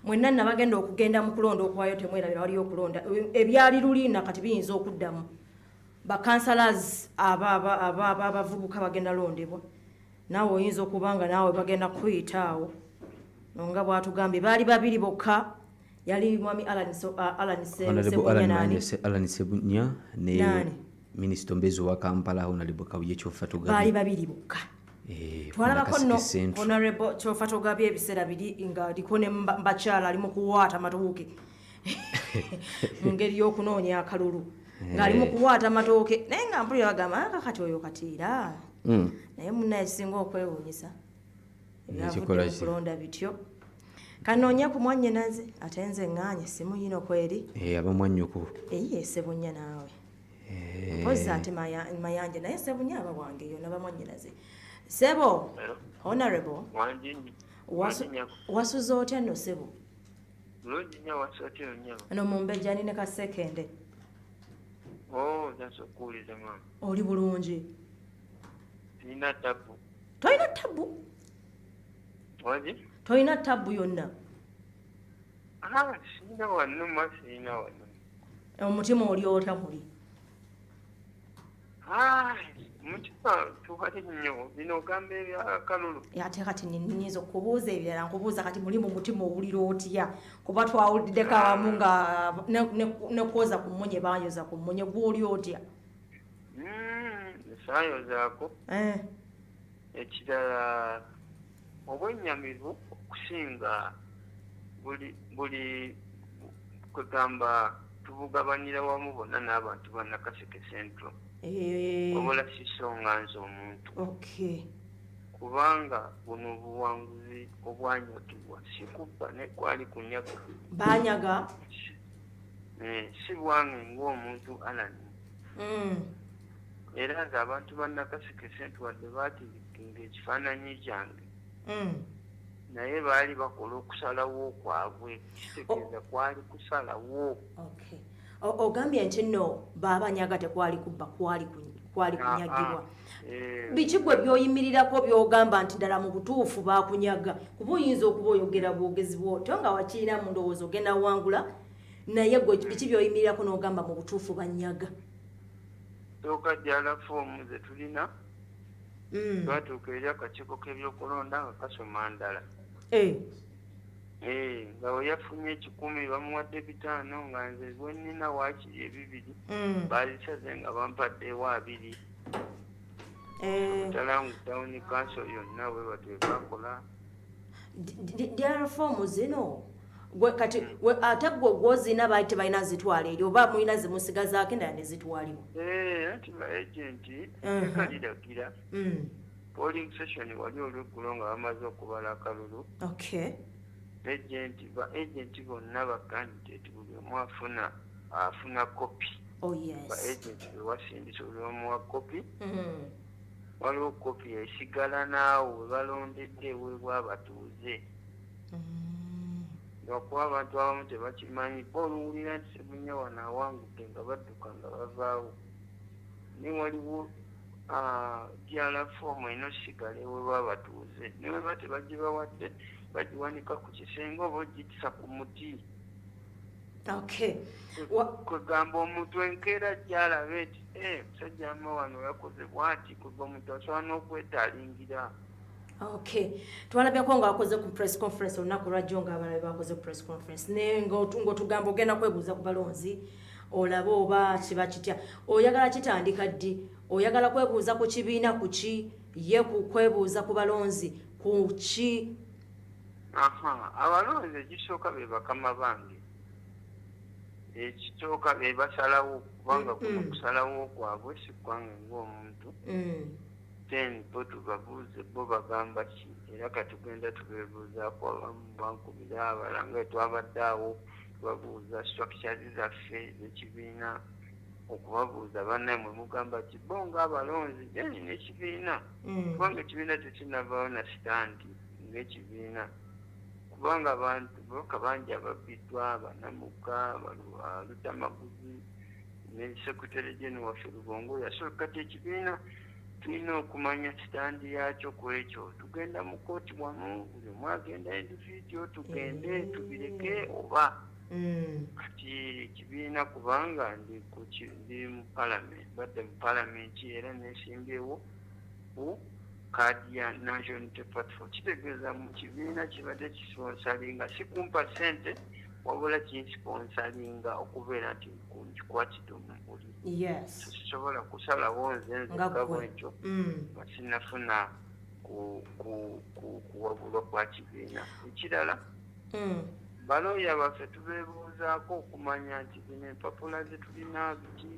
mwenna nabagenda okugenda mu kulonda okwayo temwerabira waliyo okulonda ebyali luliina kati biyinza okuddamu bakansalas abavubuka bagenda londebwa naawe oyinza okubanga naawe bagenda kuyitaawo nonga bwatugambye baali babiri bokka yali mwami Alan Sebunya ne Minisita Mbezo wa Kampala Honorable Kabuye Kyofa Togabi baali babiri bokka twalabako nno Honorable Kyofa Togabi ebiseera biri nga liko ne bakyala ali mu kuwaata matooke mu ngeri y'okunoonya akalulu ng'ali mu kuwaata amatooke naye nga mpulira bagamba kati oyo katiira naye munnaye singa okwewuunyisa ebyavudde mu kulonda bityo kanoonya ku mwannyinaze ate nze ŋŋaanye simuyino kweri abamwannyuku Sebunya naawe mpozi ate mayanja naye Sebunya aba wange yo nabamwannyinaze Sebo Honorable wasuza otya nno Sebo no mumbejjani ne kasekende oli bulungi toyina tabu toyina tabu yonna omutima oli otya muli mutima tukati nnyo bino ogamba ebyakalulu ate kati nnyinza okubuuza ebirala nkubuuza kati muli mu mutima owulira otya kuba twawuliddeko awamu nga nekwoza ku mmunye banyoza ku mmunye gw'oli otya saayozaako ekirala obwennyamivu okusinga buli kwegamba tubugabanira wamu bonna n'abantu ba Nakaseke Central obola sisonga nze omuntu kubanga buno obuwanguzi obwanyagibwa sikubba ne kwali kunyaga banyaga si bwange ng'omuntu alani era nga abantu ba Nakaseke Central wadde baatikinga ekifaananyi kyange naye baali bakola okusalawo kwabwe kitegeeza kwali kusalawo ogambye nti nno babanyaga tekwali kubba kwali kunyagibwa biki gwe byoyimirirako byogamba nti ddala mu butuufu bakunyaga kuba oyinza okuba oyogera bwogezi bwotyo nga wakiina mu ndowooza ogenda wangula naye gwe biki byoyimirirako n'ogamba mu butuufu banyaga sooka jjala foomu ze tulina twatuuka eri akakiiko k'ebyokulonda nga kasoma ndala nga we yafunye 10 bamuwadde 5 nga nze bwennina waakiri 2 baalisaze nga bampaddewo 2 talangu tawuni kanso yonna bwe batwe bakola dyala foomu zino kati ate gwe gwozina baali tebalina zitwala eri oba mulina zimusigazaako endala ne zitwalibwa anti baagenti tekaliragira polling session wali olweggulo nga bamaze okubala akalulu agenti bonna bakandidate buli omu afuna kopi baagenti bewasindisa buli omu wa kopi waliwo kopi esigala naawe webalondedde eweebwa abatuuze lwakuba abantu abamu tebakimanyi bo oluwulira nti Sebunya wano awangudde nga badduka nga bavaawo ne waliwo gyala foomu enosigala eweebwa abatuuze ne weba tebagibawadde bagiwanika ku kisenge oba ogitisa ku muti kwegamba omuntu enkeera gyalabe nti musajja ama wano yakoze bwati kwega omuntu asobola n'okwetaalingira twalabyeko nga wakoze ku press conference olunaku lwajjo nga abalabe bakoze ku press conference naye ngaotugamba ogenda kwebuuza ku balonzi olabe oba kiba kitya oyagala kitandika ddi oyagala kwebuuza ku kibiina ku ki ye ku kwebuuza ku balonzi ku ki abalonzi ekisooka be bakama bange ekisooka be basalawo kubanga kuno kusalawo kwabwe si kwange ng'omuntu then bo tubabuuze bo bagamba ki era katugenda tubebuuzaako abamu bankubira abalanga twabadde awo tubabuuza structures zaffe z'ekibiina okubabuuza bannammwe mugamba ki bo ng'abalonzi jeni n'ekibiina kubanga ekibiina tekinavaawo na sitandi ng'ekibiina kubanga abantu boka bangi ababbiddwa banamuka lutamaguzi ne sekretary general waffe Lugongo yasooka kati ekibiina tulina okumanya sitandi yakyo ku ekyo. Tugenda mu kooti wamu, buli omu agenda individio, tugende tubireke oba kati kibiina kubanga ndi mu palamenti, badde mu palamenti era nesimbyewo ku kaadi ya National Unity Platform. Kitegeeza mu kibiina kibadde kisponsalinga si kumpa ssente wabula kinsponsalinga okubeera nti nkikwatidde omubuli. Sisobola kusalawo nze nzekka bwekyo nga sinafuna kuwabulwa kwa kibiina. Ekirala balooya baffe tubeebuuzaako okumanya nti zino empapula zetulina biki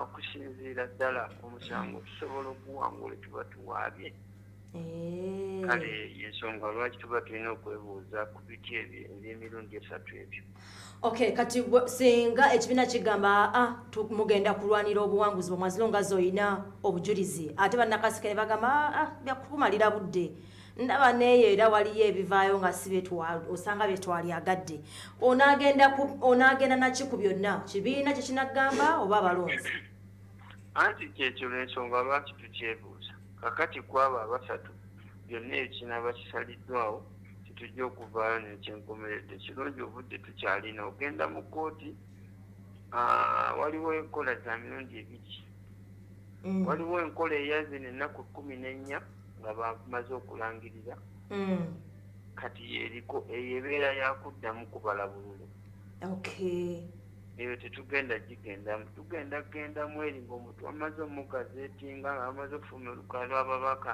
okusinziira ddala omusango tusobola okuwangula tuba tuwaabye. Kale yensonga lwaki tuba tulina okwebuuza ku biti eby'emirundi 3 ebyo. Okay, kati singa ekibiina kigamba mugenda kulwanira obuwanguzi bw'omwe as long as oyina obujulizi, ate bannakaseke ne bagamba byakumalira budde, ndaba neeyo era waliyo ebivaayo nga si osanga betwalyagadde, onaagenda naki ku byonna kibiina kye kinagamba oba abalonzi? Anti kyekyo l'ensonga lwaki tukyebuuza. Kakati kwabo abasatu byonna ebikinaba kisaliddwawo tujja okuvaayo nekyenkomeredde. Kirungi obudde tukyalina ogenda mu kooti. Waliwo enkola za mirundi 2. Waliwo enkola eyazina ennaku 14 nga bamaze okulangirira. Kati yeriko eyebeera yakuddamu kubala bululu. Eyo tetugenda gigendamu, tugendagendamu eri ng'omuntu amaze omugazeetinga nga bamaze okufuna olukalala lw'ababaka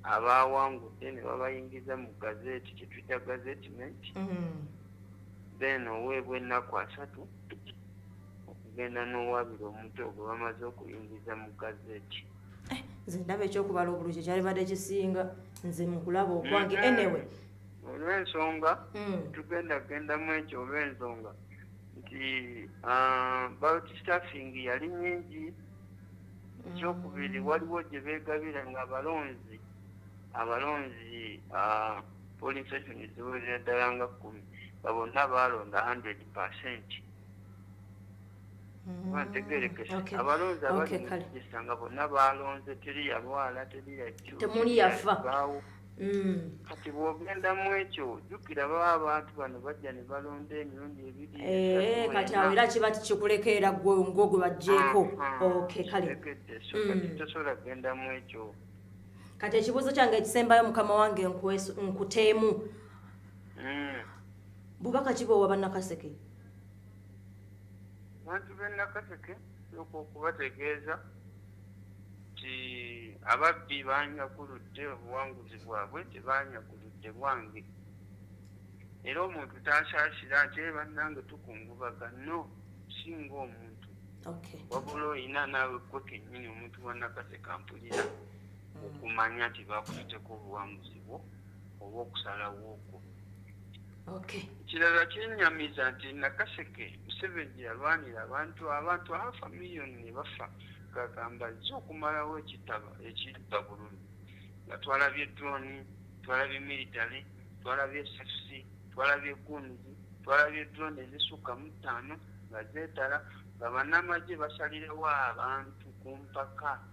abawangudde ne babayingiza mu gazeeti kyetuyita gazetiment. Then oweebwa ennaku 3 okugenda n'owaabira omuntu ogwe bamaze okuyingiza mu gazeeti. Nze ndaba ekyokubala obululu kye kyalibadde kisinga nze mu kulaba okwange. Anyway, olw'ensonga tugendagendamu ekyo olw'ensonga nti ballot staffing yali nyingi. Ekyokubiri waliwo gye beegabira nga abalonzi polling station ziwerera ddala nga 10 nga bonna baalonda 100%. Bantegeerekesa abalonzi abali mu register nga bonna baalonze, teri yalwala, teri temuli yafa. Kati bw'ogendamu ekyo jjukira baba abantu bano bajja ne balonda emirundi 2. Kati awo era kiba tikikulekeera ng'ogwe bajjeeko. Kale kati tosobola kugendamu ekyo. Kati ekibuuzo kyange ekisembayo mukama wange nkuteemu. Bubaka ki bw'owa bannakaseke? Abantu b'ennakaseke okubategeeza nti ababbi banyakuludde obuwanguzi bwabwe, tebanyakuludde bwange. Era omuntu tasaasira ate bannange tukungubaga, no, singa omuntu. Wabula oyina naawe gwe kennyini omuntu wa Nakaseke ampulira okumanya nti bakufiteko obuwanguzi bwo oba okusalawo okwo. Ekirala kyennyamiza nti Nakaseke Museveni yalwanira abantu 500,000 ne bafa. Gagamba zzo okumalawo ekidda bululu nga twalabye drone, twalabye military, twalabye SFC, twalabye gunzi, twalabye drone ezisukka mu 5 nga zeetala nga bannamagye basalirawo abantu ku mpaka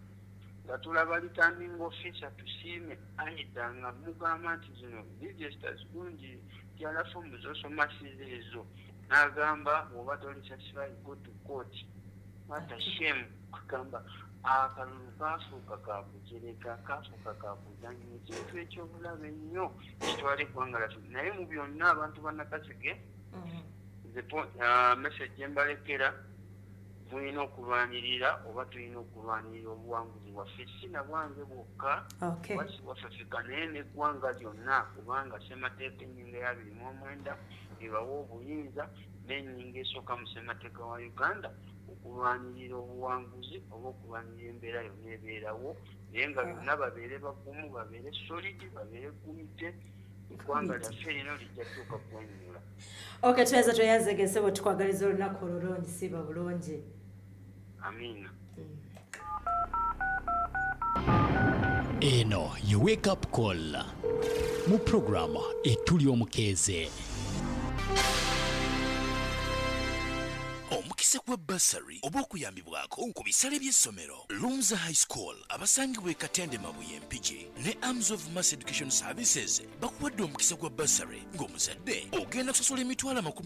nga tulaba returning officer tusiime ayita nga mugamba nti zino registers gungi tyalafomu zosomasiza ezo n'agamba bw'oba toli satisfied go to court. What a shame. Kugamba akalulu kaafuuka kakujereka, kaafuuka kakuzannya, ekintu ekyobulabe ennyo kitwala eggwanga lyaffe. Naye mu byonna abantu ba Nakaseke message embalekera, mulina okulwanirira oba tulina okulwanirira obuwanguzi bwaffe, si na bwange bwokka waffe naye n'eggwanga lyonna, kubanga ssemateeka ennyingo ya 29 ebawa obuyinza n'ennyingo esooka mu ssemateeka wa Uganda okulwanirira obuwanguzi oba okulwanirira embeera yonna ebeerawo, naye nga byonna babeere bagumu, babeere solidi, babeere gumite, eggwanga lyaffe lino lijja tuuka kwenyula. Tuyinza tweyanzegese bwe tukwagaliza olunaku olulungi, siba bulungi. Amiina. Eno ye wake up call mu programu etuli omukeeze. omukisa gwa basari oba okuyambibwako ku bisale by'essomero. Lumza High School abasangibwa e Katende Mabuye Mpigi ne Arms of Mass Education Services bakuwadde omukisa gwa basari ng'omuzadde ogenda kusasula emitwalo 50